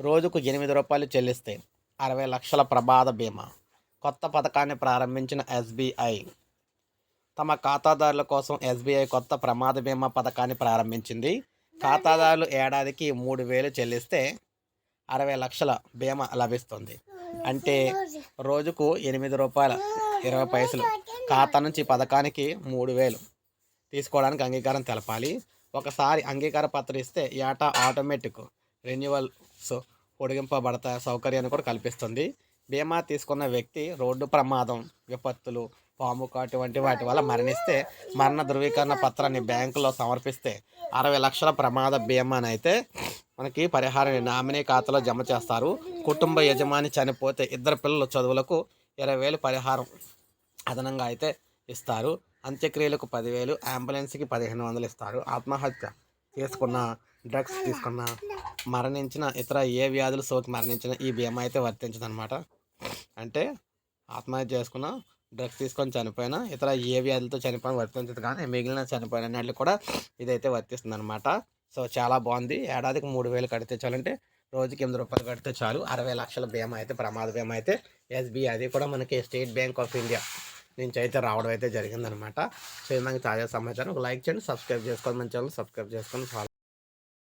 రోజుకు రూ. 8 చెల్లిస్తే 60 లక్షల ప్రమాద బీమా. కొత్త పథకాన్ని ప్రారంభించిన ఎస్బీఐ. తమ ఖాతాదారుల కోసం ఎస్బీఐ కొత్త ప్రమాద బీమా పథకాన్ని ప్రారంభించింది. ఖాతాదారులు ఏడాదికి 3,000 చెల్లిస్తే 60 లక్షల బీమా లభిస్తుంది. అంటే రోజుకు రూ. 8.20 ఖాతా నుంచి పథకానికి 3,000 తీసుకోవడానికి అంగీకారం తెలపాలి. ఒకసారి అంగీకార పత్రం ఇస్తే ఏటా ఆటోమేటిక్ రెన్యువల్స్ పొడిగింపబడతా సౌకర్యాన్ని కూడా కల్పిస్తుంది. బీమా తీసుకున్న వ్యక్తి రోడ్డు ప్రమాదం, విపత్తులు, పాము కాటు వంటి వాటి వల్ల మరణిస్తే మరణ ధృవీకరణ పత్రాన్ని బ్యాంకులో సమర్పిస్తే 60 లక్షల ప్రమాద బీమానైతే మనకి పరిహారాన్ని నామినీ ఖాతాలో జమ చేస్తారు. కుటుంబ యజమాని చనిపోతే ఇద్దరు పిల్లల చదువులకు 20,000 పరిహారం అదనంగా అయితే ఇస్తారు. అంత్యక్రియలకు 10,000, అంబులెన్స్కి 1,500 ఇస్తారు. ఆత్మహత్య చేసుకున్న, డ్రగ్స్ తీసుకున్న, మరణించిన, ఇతర ఏ వ్యాధులు సోకి మరణించిన ఈ బీమా అయితే వర్తించదనమాట. అంటే ఆత్మహత్య చేసుకున్న, డ్రగ్స్ తీసుకొని చనిపోయినా, ఇతర ఏ వ్యాధులతో చనిపోయిన వర్తించదు, కానీ మిగిలిన చనిపోయిన అన్నింటికి కూడా ఇదైతే వర్తిస్తుంది అనమాట. సో చాలా బాగుంది. ఏడాదికి 3,000 కడితే చాలంటే రోజుకి రూ. 8 కడితే చాలు. 60 లక్షల బీమా అయితే ప్రమాద బీమా అయితే ఎస్బీఐ, అది కూడా మనకి స్టేట్ బ్యాంక్ ఆఫ్ ఇండియా నుంచి అయితే రావడం అయితే జరిగిందనమాట. సో ఇది మనకి తాజా సమాచారం. ఒక లైక్ చేయండి, సబ్స్క్రైబ్ చేసుకోండి, మన ఛానల్ సబ్స్క్రైబ్ చేసుకొని ఫాలో